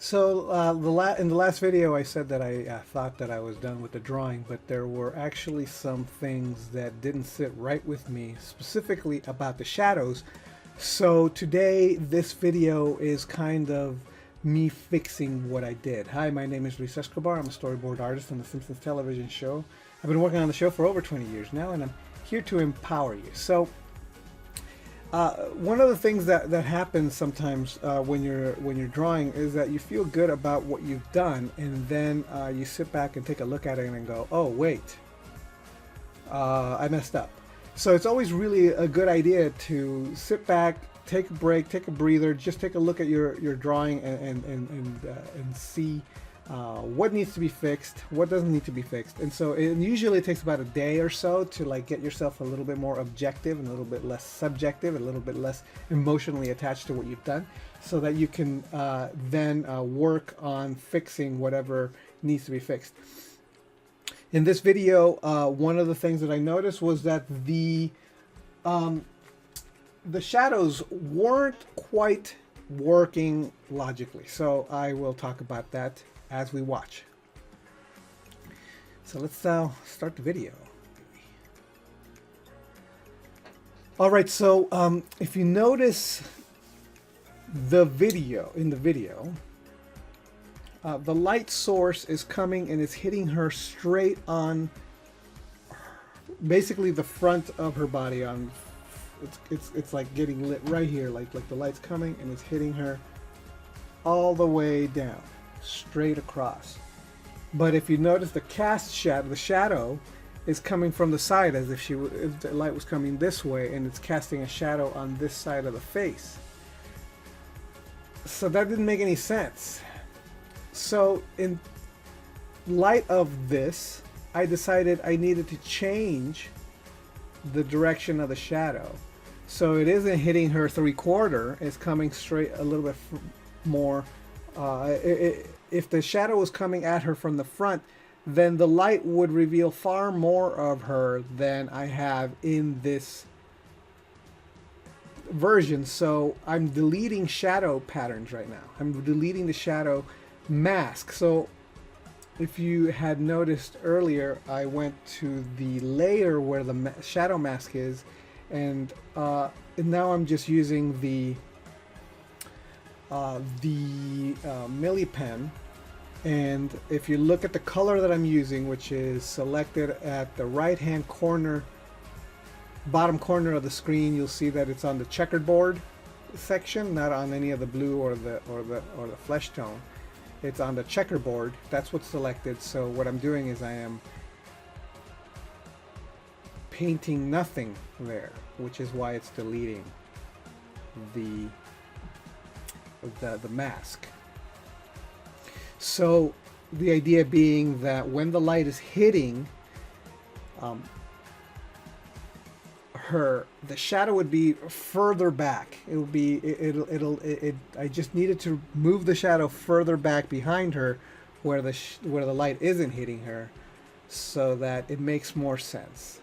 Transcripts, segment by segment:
So in the last video, I said that I thought that I was done with the drawing, but there were actually some things that didn't sit right with me, specifically about the shadows. So today, this video is kind of me fixing what I did. Hi, my name is Luis Escobar. I'm a storyboard artist on the Simpsons television show. I've been working on the show for over 20 years now, and I'm here to empower you. So one of the things that happens sometimes when you're drawing is that you feel good about what you've done, and then you sit back and take a look at it and go, oh wait, I messed up. So it's always really a good idea to sit back, take a break, take a breather, just take a look at your drawing and see what needs to be fixed, what doesn't need to be fixed. And so it usually takes about a day or so to like get yourself a little bit more objective and a little bit less subjective, a little bit less emotionally attached to what you've done, so that you can then work on fixing whatever needs to be fixed. In this video, one of the things that I noticed was that the shadows weren't quite working logically. So I will talk about that as we watch. So let's start the video. All right, so if you notice the video, the light source is coming and it's hitting her straight on basically the front of her body. On it's like getting lit right here, like the light's coming and it's hitting her all the way down, straight across. But if you notice the cast shadow, the shadow is coming from the side, as if if the light was coming this way, and it's casting a shadow on this side of the face. So that didn't make any sense. So in light of this, I decided I needed to change the direction of the shadow. So it isn't hitting her 3/4, it's coming straight a little bit more. If the shadow was coming at her from the front, then the light would reveal far more of her than I have in this version. So I'm deleting shadow patterns right now. I'm deleting the shadow mask. So if you had noticed earlier, I went to the layer where the shadow mask is, and now I'm just using the Milli pen. And if you look at the color that I'm using, which is selected at the right hand corner, bottom corner of the screen, you'll see that it's on the checkerboard section, not on any of the blue or the flesh tone. It's on the checkerboard. That's what's selected. So what I'm doing is I am painting nothing there, which is why it's deleting the mask. So the idea being that when the light is hitting her, the shadow would be further back. It would be I just needed to move the shadow further back behind her, where the light isn't hitting her, so that it makes more sense.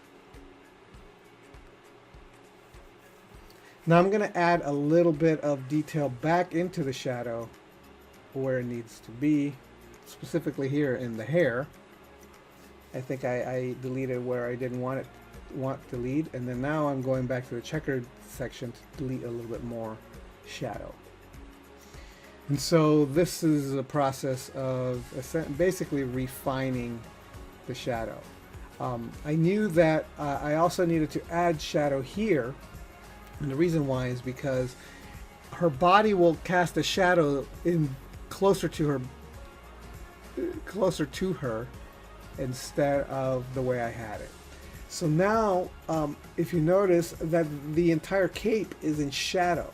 Now I'm going to add a little bit of detail back into the shadow where it needs to be, specifically here in the hair. I think I deleted where I didn't want to delete, and then now I'm going back to the checkered section to delete a little bit more shadow. And so this is a process of basically refining the shadow. I knew that I also needed to add shadow here, and the reason why is because her body will cast a shadow in closer to her instead of the way I had it. So now if you notice that the entire cape is in shadow,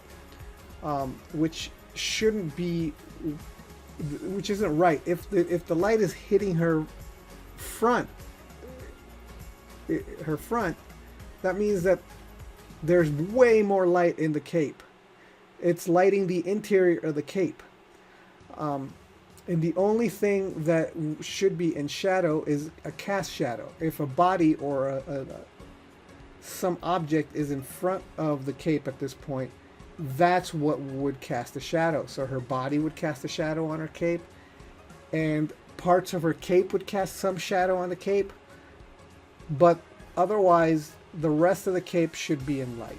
which shouldn't be, which isn't right. If the light is hitting her front, that means that there's way more light in the cape. It's lighting the interior of the cape. And the only thing that should be in shadow is a cast shadow. If a body or some object is in front of the cape at this point, that's what would cast a shadow. So her body would cast a shadow on her cape, and parts of her cape would cast some shadow on the cape, but otherwise the rest of the cape should be in light.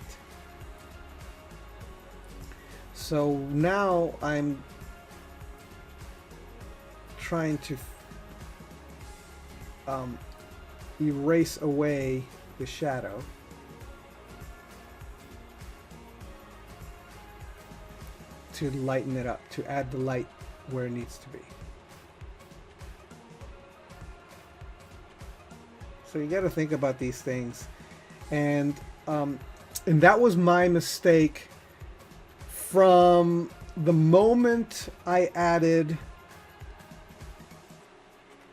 So now I'm trying to erase away the shadow. To lighten it up, to add the light where it needs to be. So you got to think about these things, and that was my mistake from the moment I added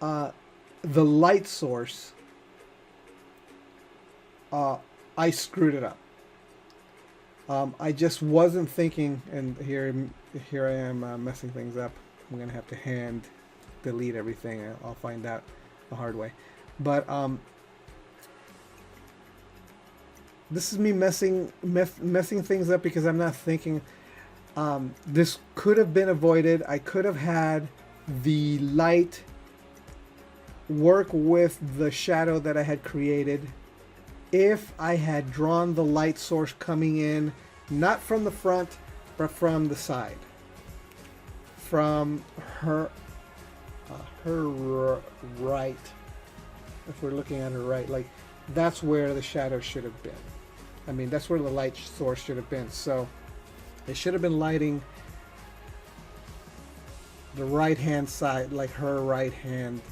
the light source. I screwed it up. I just wasn't thinking, and here I am messing things up. I'm gonna have to hand delete everything. I'll find out the hard way. But this is me messing things up because I'm not thinking. This could have been avoided. I could have had the light work with the shadow that I had created if I had drawn the light source coming in, not from the front, but from the side. From her right. If we're looking at her right, like that's where the shadow should have been. I mean, that's where the light source should have been. So it should have been lighting the right hand side, like her right hand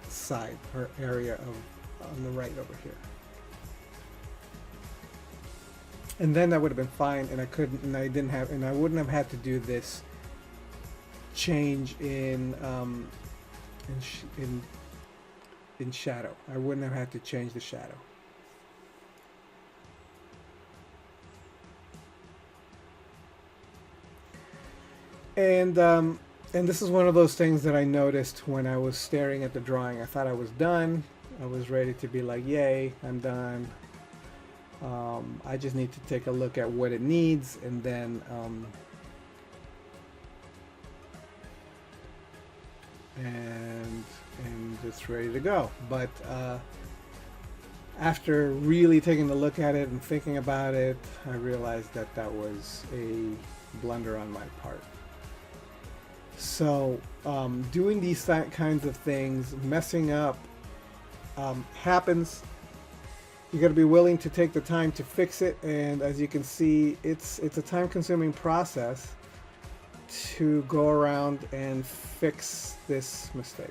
side, her area of on the right over here. And then that would have been fine, and I couldn't, and I didn't have, and I wouldn't have had to do this change in shadow. I wouldn't have had to change the shadow. And this is one of those things that I noticed when I was staring at the drawing. I thought I was done. I was ready to be like, yay, I'm done. I just need to take a look at what it needs, and then and it's ready to go. But after really taking a look at it and thinking about it, I realized that that was a blunder on my part. So doing these kinds of things, messing up, happens. You got to be willing to take the time to fix it, and as you can see, it's a time-consuming process to go around and fix this mistake.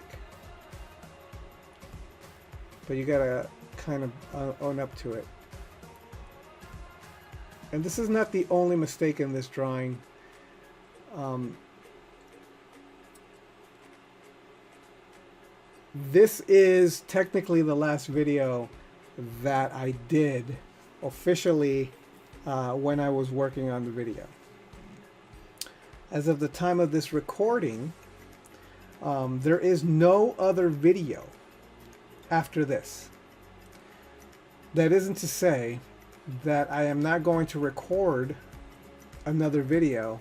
But you got to kind of own up to it. And this is not the only mistake in this drawing. This is technically the last video that I did officially when I was working on the video. As of the time of this recording, there is no other video after this. That isn't to say that I am not going to record another video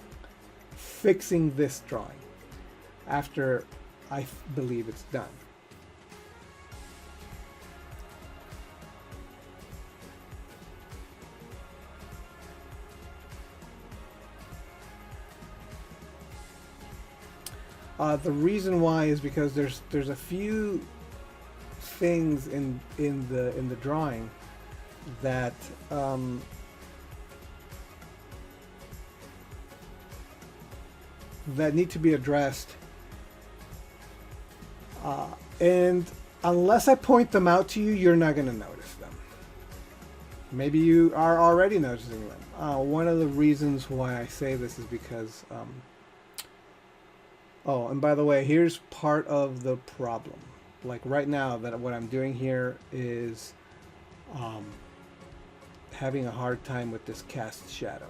fixing this drawing after I believe it's done. The reason why is because there's a few things in the drawing that that need to be addressed, and unless I point them out to you, you're not going to notice them. Maybe you are already noticing them. One of the reasons why I say this is because oh, and by the way, here's part of the problem. Like right now, that what I'm doing here is having a hard time with this cast shadow.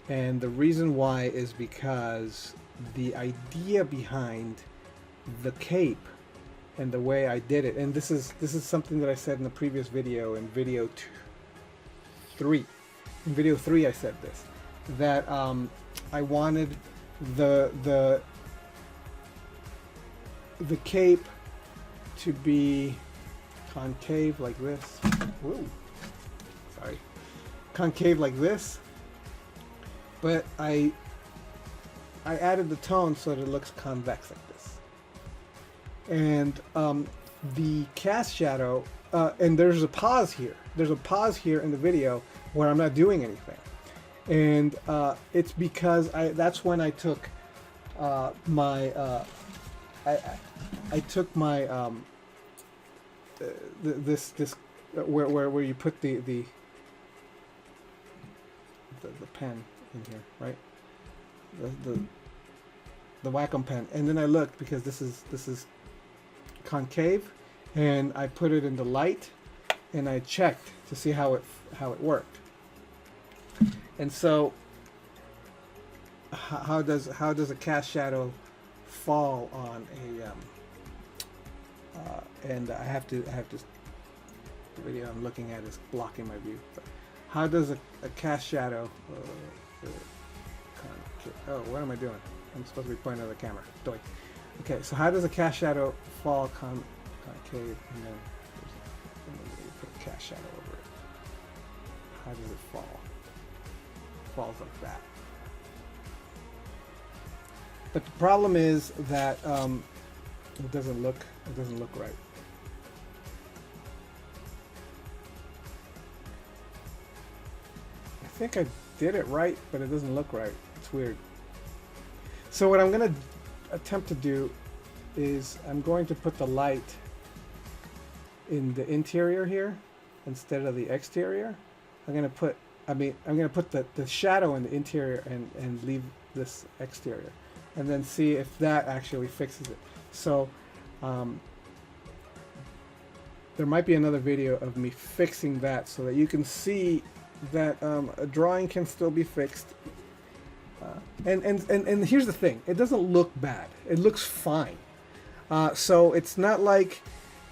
And the reason why is because the idea behind the cape and the way I did it, and this is something that I said in the previous video, in video 3. In video 3 I said this, that I wanted the cape to be concave like this. Whoa. Sorry. Concave like this. But I added the tone so that it looks convex like this. And the cast shadow, and there's a pause here. There's a pause here in the video where I'm not doing anything. And it's because that's when I took my I took my this where you put the pen in here, right? The Wacom pen, and then I looked because this is concave, and I put it in the light, and I checked to see how it worked. And so, how does a cast shadow fall on a and I have to the video I'm looking at is blocking my view. But how does a cast shadow oh, what am I doing? I'm supposed to be pointing at the camera. Doink. Okay, so how does a cast shadow fall concave, and then you put a cast shadow over it? How does it fall? It falls like that. But the problem is that it doesn't look right. I think I did it right, but it doesn't look right. It's weird. So what I'm going to attempt to do is I'm going to put the light in the interior here instead of the exterior. I'm going to put the shadow in the interior and leave this exterior, and then see if that actually fixes it. So there might be another video of me fixing that so that you can see that a drawing can still be fixed. And here's the thing, it doesn't look bad. It looks fine. So it's not like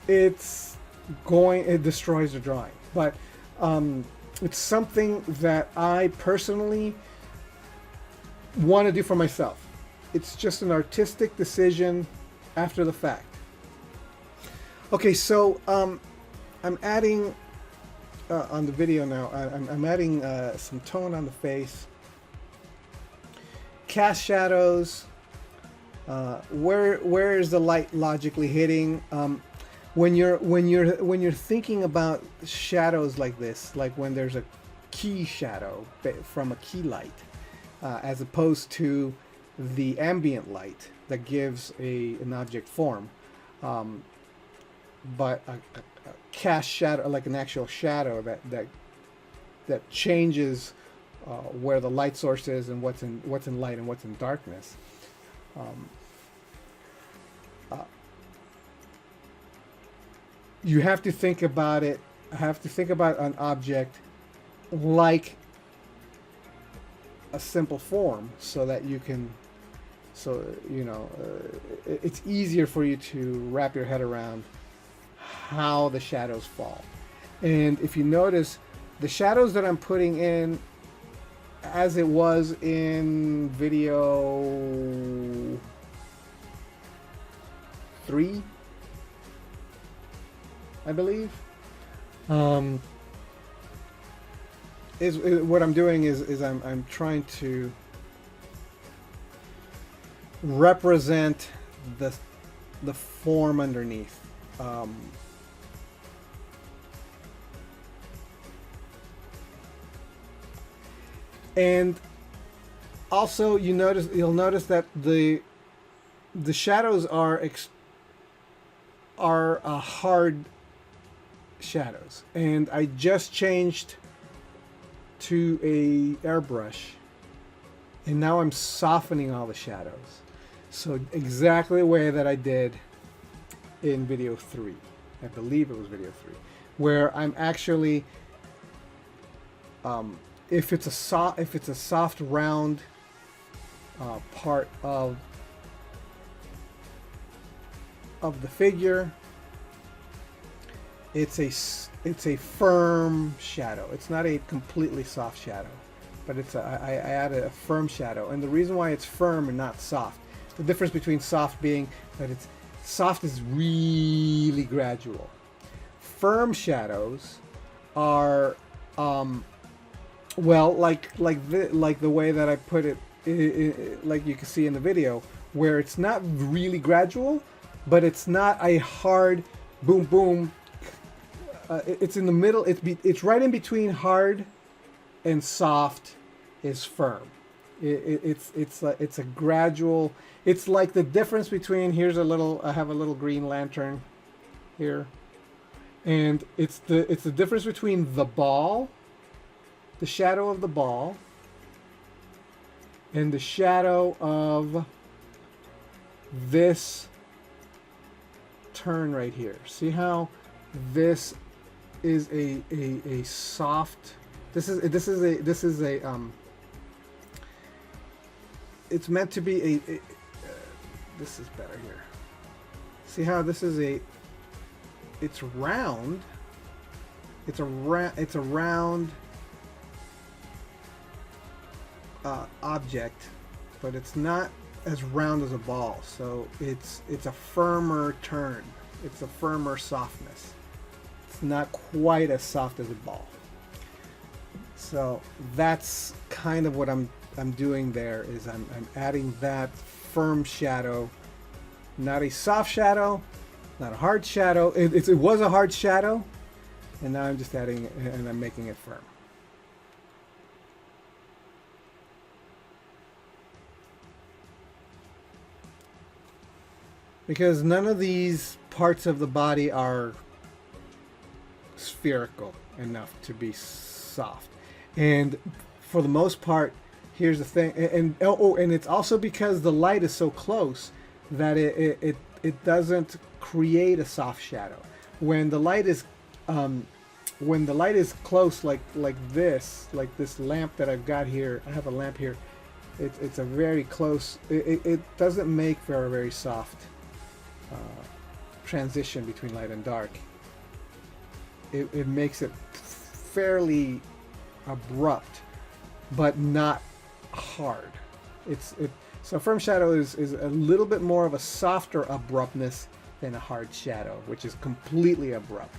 it destroys the drawing, but it's something that I personally want to do for myself. It's just an artistic decision after the fact. Okay, so I'm adding on the video now. I'm adding some tone on the face, cast shadows. Where is the light logically hitting? When you're thinking about shadows like this, like when there's a key shadow from a key light, as opposed to the ambient light that gives an object form, but a cast shadow, like an actual shadow that changes where the light source is and what's in light and what's in darkness. You have to think about it. I have to think about an object like a simple form, so that you can, it's easier for you to wrap your head around how the shadows fall. And if you notice, the shadows that I'm putting in, as it was in video 3, I believe, is what I'm doing is I'm trying to represent the form underneath. And also you'll notice that the shadows are hard shadows, and I just changed to a airbrush, and now I'm softening all the shadows, so exactly the way that I did in video 3. I believe it was video 3, where I'm actually if it's a soft round part of the figure, it's a firm shadow. It's not a completely soft shadow, but I added a firm shadow. And the reason why it's firm and not soft, the difference between soft being that it's soft is really gradual. Firm shadows are well, like the way that I put it, like you can see in the video, where it's not really gradual, but it's not a hard boom boom. It's in the middle. It's right in between hard and soft is firm. It's a gradual. It's like the difference between, here's a little, I have a little green lantern here, and it's the difference between the ball, the shadow of the ball, and the shadow of this turn right here. See how this is a soft, this is a it's meant to be a this is better here. See how this is it's round. It's a round object, but it's not as round as a ball. So it's a firmer turn. It's a firmer softness. It's not quite as soft as a ball. So that's kind of what I'm doing there, is I'm adding that firm shadow, not a soft shadow, not a hard shadow. It was a hard shadow, and now I'm just adding it, and I'm making it firm. Because none of these parts of the body are spherical enough to be soft. And for the most part, here's the thing, and it's also because the light is so close that it doesn't create a soft shadow. When the light is close, like this lamp that I've got here, I have a lamp here. It's a very close. It doesn't make for a very soft transition between light and dark. It makes it fairly abrupt, but not hard. So firm shadow is a little bit more of a softer abruptness than a hard shadow, which is completely abrupt.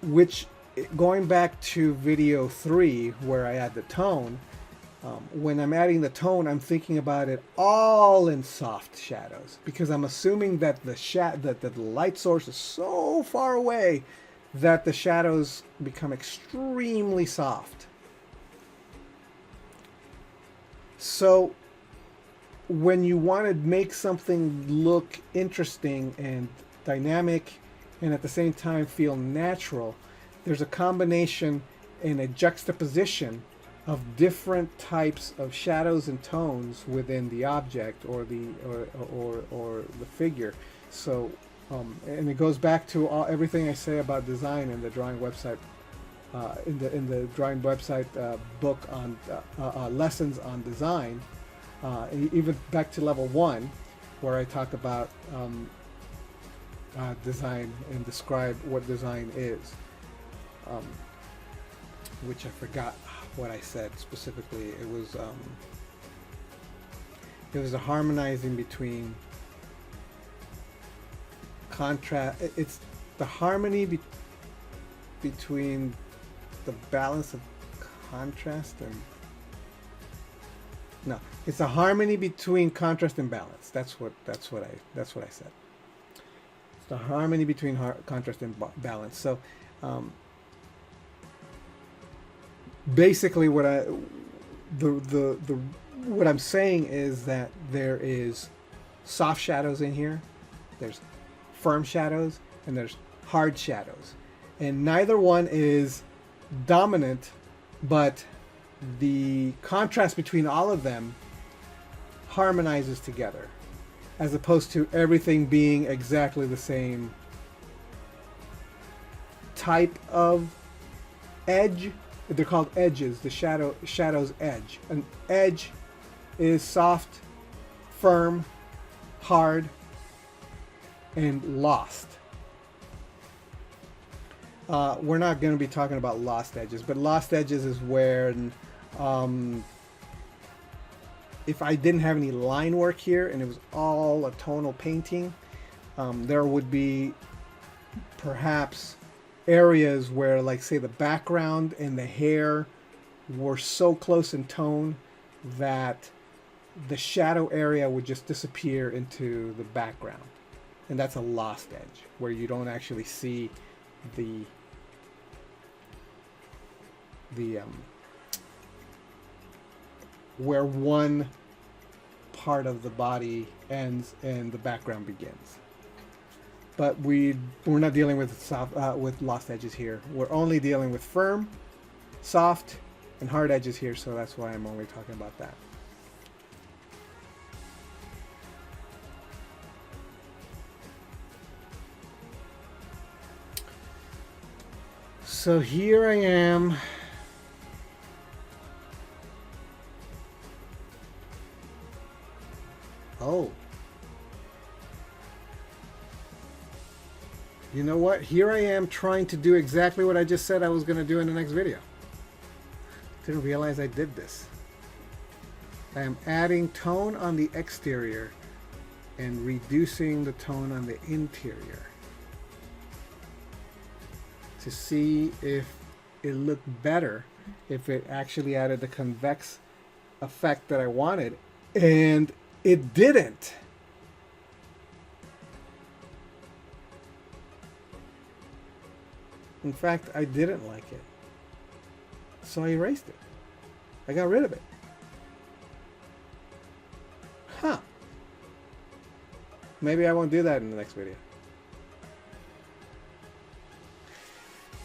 Which, going back to video 3 where I add the tone, when I'm adding the tone, I'm thinking about it all in soft shadows, because I'm assuming that the light source is so far away that the shadows become extremely soft. So when you want to make something look interesting and dynamic and at the same time feel natural, there's a combination and a juxtaposition of different types of shadows and tones within the object or the figure. So and it goes back to everything I say about design in the drawing website, in the drawing website book on lessons on design, even back to level 1, where I talk about design and describe what design is, which I forgot what I said specifically. It was a harmonizing between contrast. It's the harmony between the balance of contrast and no, it's a harmony between contrast and balance. That's what I said. It's the harmony between contrast and balance. So basically what I'm saying is that there is soft shadows in here, there's firm shadows, and there's hard shadows, and neither one is dominant, but the contrast between all of them harmonizes together, as opposed to everything being exactly the same type of edge. They're called edges. The shadow's edge. An edge is soft, firm, hard, and lost. We're not going to be talking about lost edges, but lost edges is where if I didn't have any line work here and it was all a tonal painting, there would be perhaps areas where, like, say, the background and the hair were so close in tone that the shadow area would just disappear into the background. And that's a lost edge, where you don't actually see the where one part of the body ends and the background begins. But we're not dealing with with lost edges here. We're only dealing with firm, soft, and hard edges here, so that's why I'm only talking about that. So here I am. Oh. You know what? Here I am trying to do exactly what I just said I was going to do in the next video. Didn't realize I did this. I am adding tone on the exterior and reducing the tone on the interior to see if it looked better, if it actually added the convex effect that I wanted, and it didn't. In fact, I didn't like it, so I erased it. I got rid of it. Huh. Maybe I won't do that in the next video.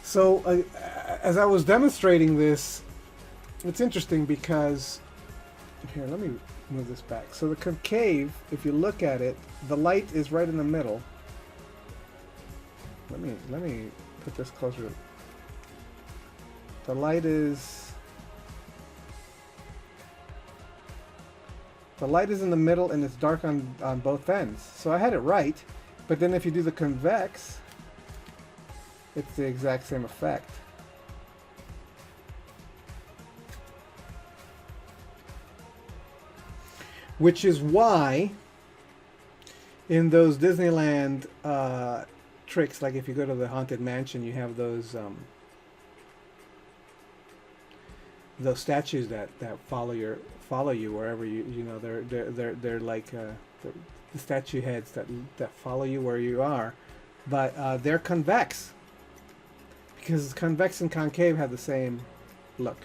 So as I was demonstrating this, it's interesting because, here, let me move this back. So the concave, if you look at it, the light is right in the middle. Let me put this closer. The light is in the middle and it's dark on both ends. So I had it right, but then if you do the convex, it's the exact same effect. Which is why in those Disneyland tricks, like if you go to the Haunted Mansion, you have those statues that follow you wherever you know, they're like the statue heads that follow you where you are, but they're convex, because convex and concave have the same look.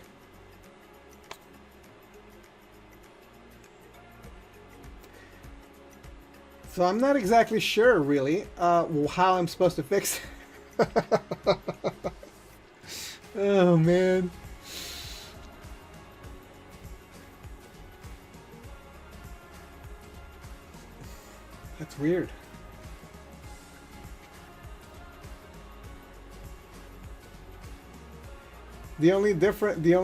So I'm not exactly sure, really, how I'm supposed to fix it. Oh, man. That's weird. The only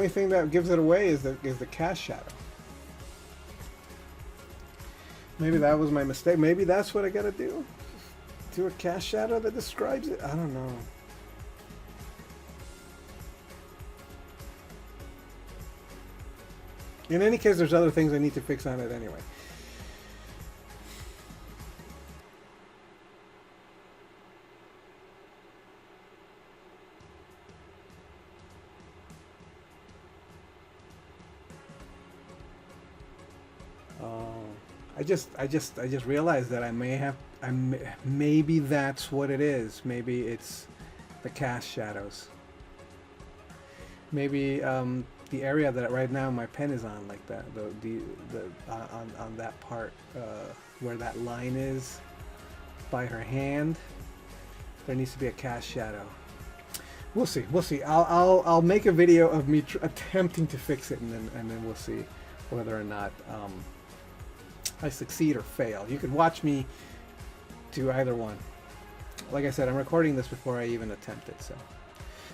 thing that gives it away is the cast shadow. Maybe that was my mistake. Maybe that's what I gotta do. Do a cast shadow that describes it? I don't know. In any case, there's other things I need to fix on it anyway. I just realized that maybe that's what it is. Maybe it's the cast shadows. Maybe the area that right now my pen is on, like that, on that part where that line is by her hand, there needs to be a cast shadow. We'll see. We'll see. I'll make a video of me attempting to fix it, and then we'll see whether or not I succeed or fail. You can watch me do either one. Like I said, I'm recording this before I even attempt it,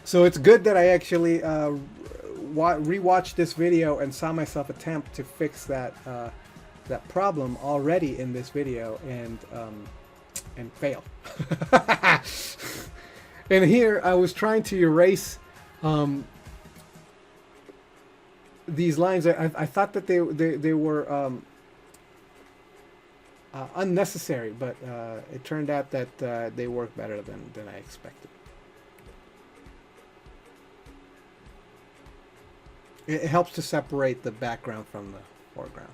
so it's good that I actually rewatched this video and saw myself attempt to fix that problem already in this video, and and failed. And here I was trying to erase these lines. I thought that they were unnecessary, but it turned out that they work better than I expected. It helps to separate the background from the foreground.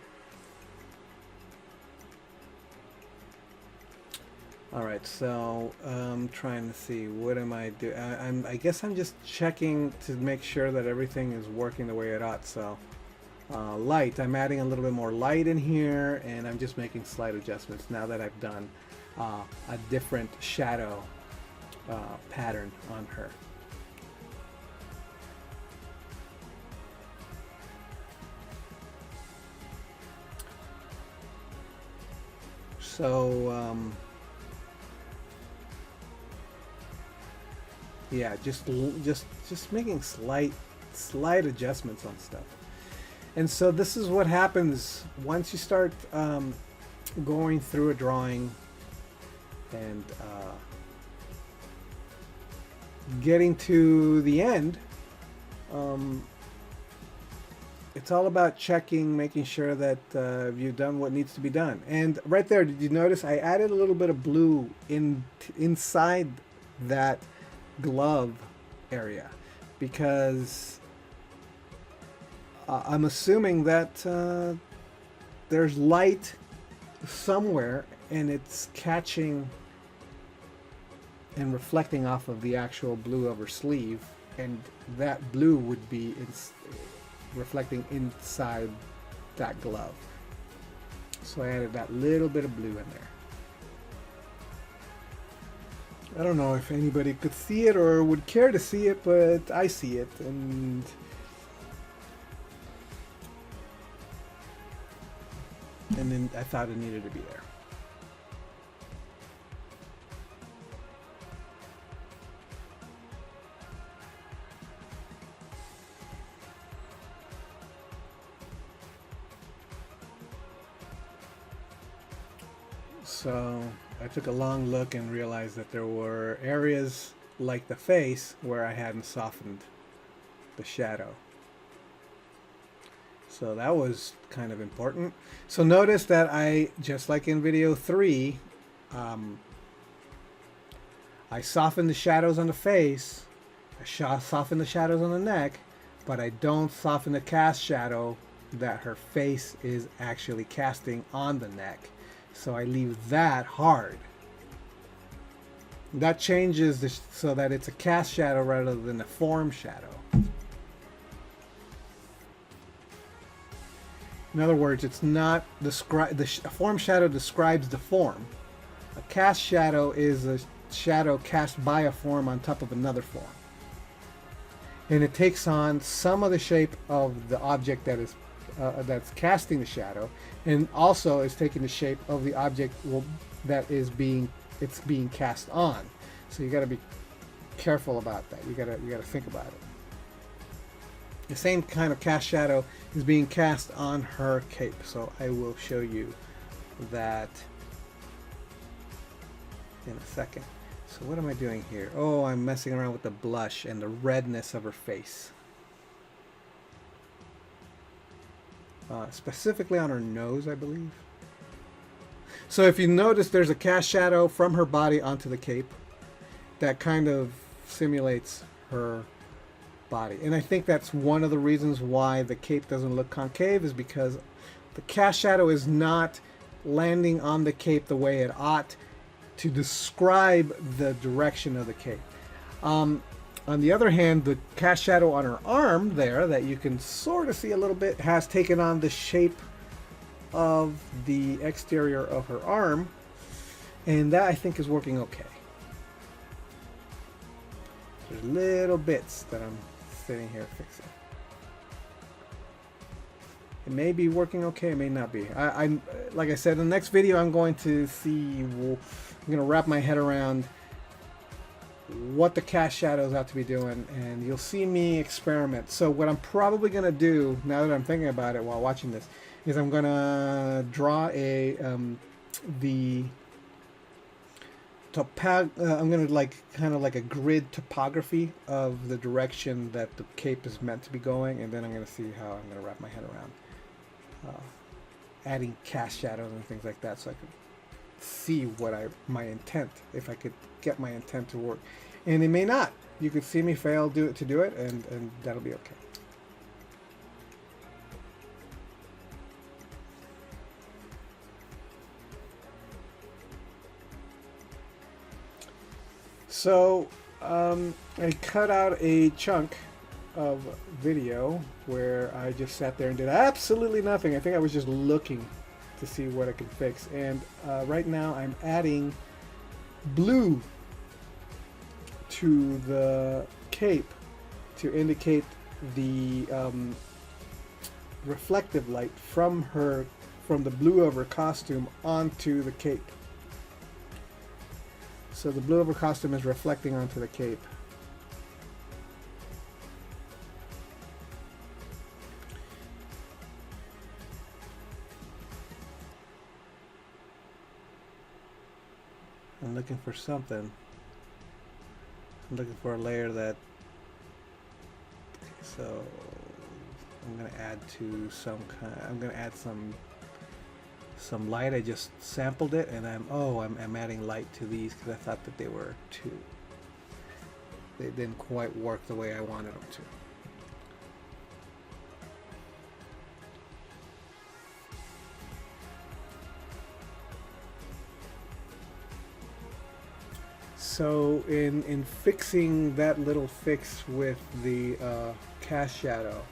All right, so I'm trying to see, what am I doing? I guess I'm just checking to make sure that everything is working the way it ought. So light, I'm adding a little bit more light in here, and I'm just making slight adjustments now that I've done a different shadow pattern on her. So yeah, just making slight adjustments on stuff. And so this is what happens once you start going through a drawing and getting to the end. It's all about checking, making sure that you've done what needs to be done. And right there, did you notice I added a little bit of blue inside that glove area, because I'm assuming that there's light somewhere and it's catching and reflecting off of the actual blue of her sleeve, and that blue would be reflecting inside that glove. So I added that little bit of blue in there. I don't know if anybody could see it or would care to see it, but I see it, and then I thought it needed to be there. So I took a long look and realized that there were areas like the face where I hadn't softened the shadow. So that was kind of important. So notice that I, just like in video 3, I softened the shadows on the face, I softened the shadows on the neck, but I don't soften the cast shadow that her face is actually casting on the neck. So I leave that hard. That changes so that it's a cast shadow rather than a form shadow. In other words, it's not a form shadow describes the form. A cast shadow is a shadow cast by a form on top of another form. And it takes on some of the shape of the object that is that's casting the shadow, and also is taking the shape of the object that is being cast on. So you got to be careful about that. You got to think about it. The same kind of cast shadow is being cast on her cape. So I will show you that in a second. So what am I doing here? Oh, I'm messing around with the blush and the redness of her face. Specifically on her nose, I believe. So if you notice, there's a cast shadow from her body onto the cape that kind of simulates her body. And I think that's one of the reasons why the cape doesn't look concave, is because the cast shadow is not landing on the cape the way it ought to describe the direction of the cape. On the other hand, the cast shadow on her arm there, that you can sort of see a little bit, has taken on the shape of the exterior of her arm, and that I think is working okay. There's little bits that I'm sitting here fixing. It may be working okay, it may not be. I'm like I said, in the next video I'm going to see, I'm going to wrap my head around what the cast shadows have to be doing, and you'll see me experiment. So what I'm probably going to do, now that I'm thinking about it while watching this, is I'm going to draw the I'm gonna like kind of like a grid topography of the direction that the cape is meant to be going, and then I'm gonna see how I'm gonna wrap my head around adding cast shadows and things like that, so I could see what my intent, if I could get my intent to work. And it may not. You could see me fail to do it, and that'll be okay. So I cut out a chunk of video where I just sat there and did absolutely nothing. I think I was just looking to see what I could fix. And right now I'm adding blue to the cape to indicate the reflective light from the blue of her costume onto the cape. So the blue of her costume is reflecting onto the cape. I'm looking for something. I'm looking for a layer that... So I'm going to add to some kind... I'm going to add some light. I just sampled it, and I'm adding light to these because I thought that they didn't quite work the way I wanted them to. So in fixing that little fix with the cast shadow,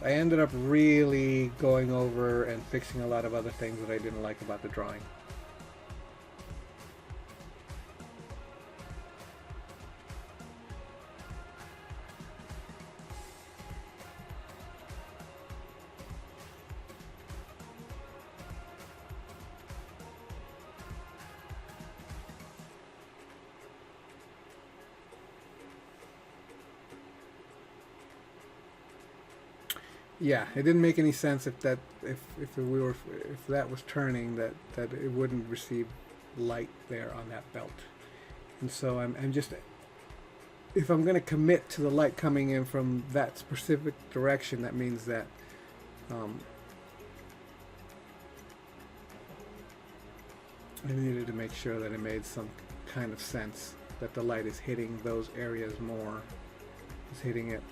I ended up really going over and fixing a lot of other things that I didn't like about the drawing. Yeah, it didn't make any sense if that was turning, that it wouldn't receive light there on that belt. And so I'm just, if I'm going to commit to the light coming in from that specific direction, that means that I needed to make sure that it made some kind of sense, that the light is hitting those areas more, it's hitting it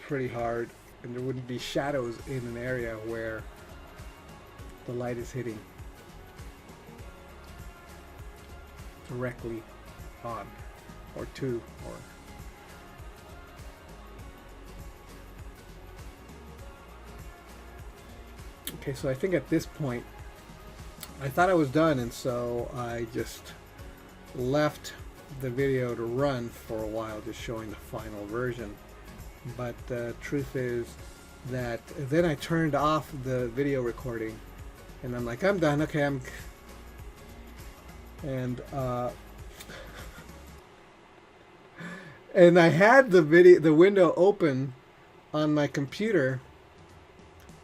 pretty hard, and there wouldn't be shadows in an area where the light is hitting directly on or to or okay. So I think at this point I thought I was done, and so I just left the video to run for a while, just showing the final version. But the truth is that then I turned off the video recording, and I'm like, I'm done. Okay, and I had the window open on my computer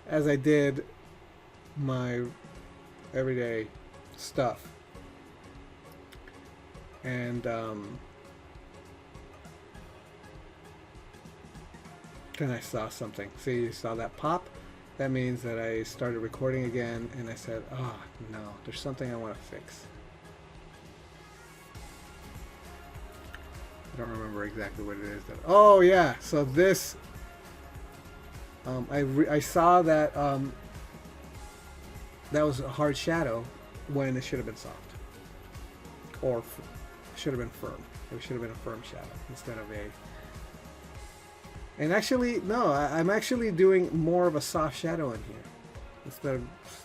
as I did my everyday stuff, and then I saw something. See, you saw that pop? That means that I started recording again, and I said, oh no, there's something I want to fix. I don't remember exactly what it is. Oh yeah, so this, I saw that that was a hard shadow when it should have been soft. Or should have been firm. It should have been a firm shadow instead of a... And actually, no, I'm actually doing more of a soft shadow in here instead of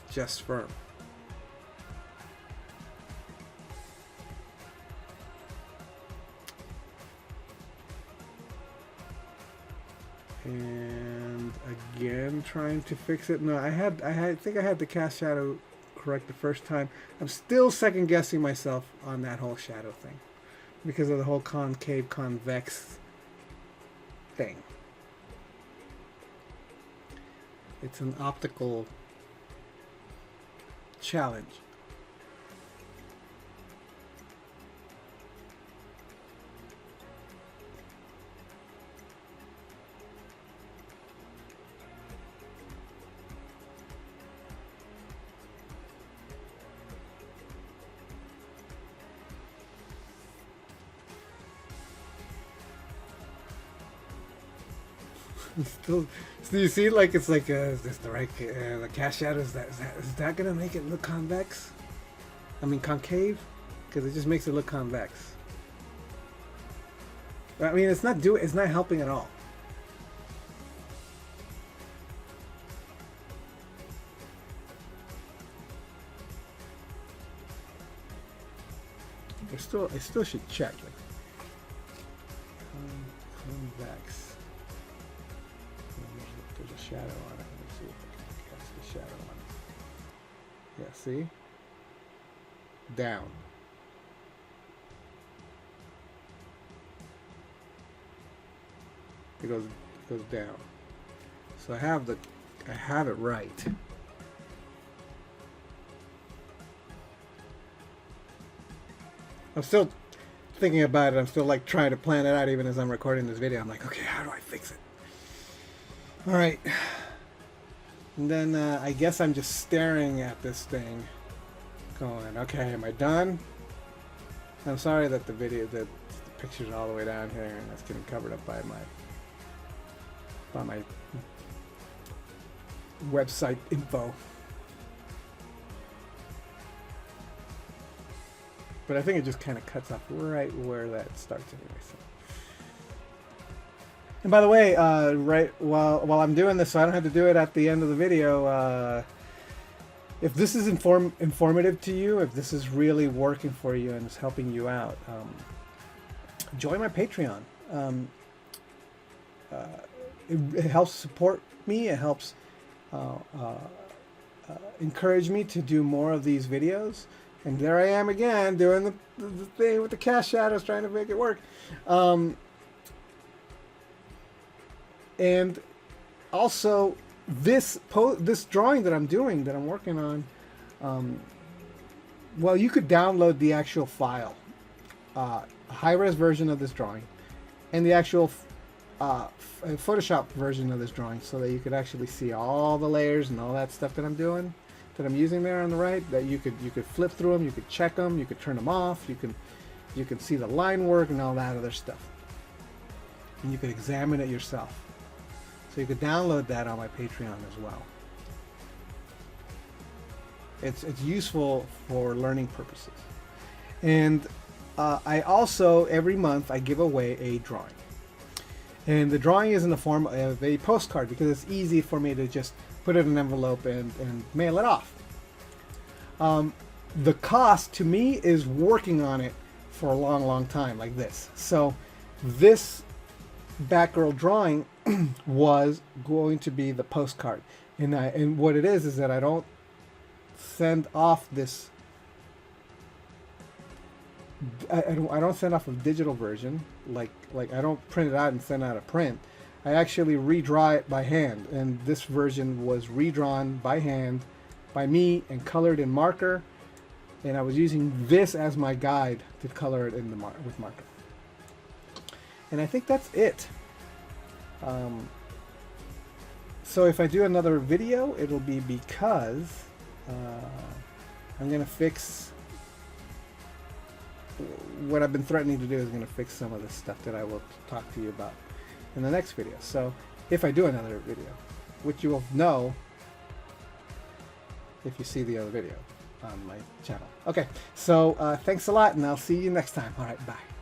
just firm. And again, trying to fix it. No, I think I had the cast shadow correct the first time. I'm still second guessing myself on that whole shadow thing because of the whole concave convex thing. It's an optical challenge. Still, so you see, like it's like is this the right the cast shadow? Is that gonna make it look convex? I mean concave, because it just makes it look convex. I mean, it's not helping at all. I still should check like convex. There's a shadow on it. Let me see if I can cast the shadow on it. Yeah, see? Down. It goes down. So I have it right. I'm still thinking about it. I'm still like trying to plan it out even as I'm recording this video. I'm like, okay, how do I fix it? All right, and then I guess I'm just staring at this thing going, okay, am I done? I'm sorry that the picture's all the way down here and that's getting covered up by my website info. But I think it just kind of cuts off right where that starts anyway. So. And by the way, right while I'm doing this, so I don't have to do it at the end of the video, if this is informative to you, if this is really working for you and is helping you out, join my Patreon. It helps support me. It helps encourage me to do more of these videos. And there I am again doing the thing with the cast shadows, trying to make it work. And also this drawing that I'm doing, that I'm working on, well, you could download the actual file, high-res version of this drawing, and the actual Photoshop version of this drawing, so that you could actually see all the layers and all that stuff that I'm doing, that I'm using there on the right. That you could flip through them, you could check them, you could turn them off, you can see the line work and all that other stuff, and you could examine it yourself. So you could download that on my Patreon as well. It's useful for learning purposes. And I also, every month, I give away a drawing. And the drawing is in the form of a postcard, because it's easy for me to just put it in an envelope and mail it off. The cost to me is working on it for a long time, like this. So this Batgirl drawing was going to be the postcard, and what it is that I don't send off this. I don't send off a digital version, like I don't print it out and send out a print. I actually redraw it by hand, and this version was redrawn by hand by me and colored in marker, and I was using this as my guide to color it in with marker. And I think that's it. So if I do another video, it'll be because I'm going to fix what I've been threatening to do. Is going to fix some of the stuff that I will talk to you about in the next video. So if I do another video, which you will know if you see the other video on my channel. Okay, so thanks a lot, and I'll see you next time. All right, bye.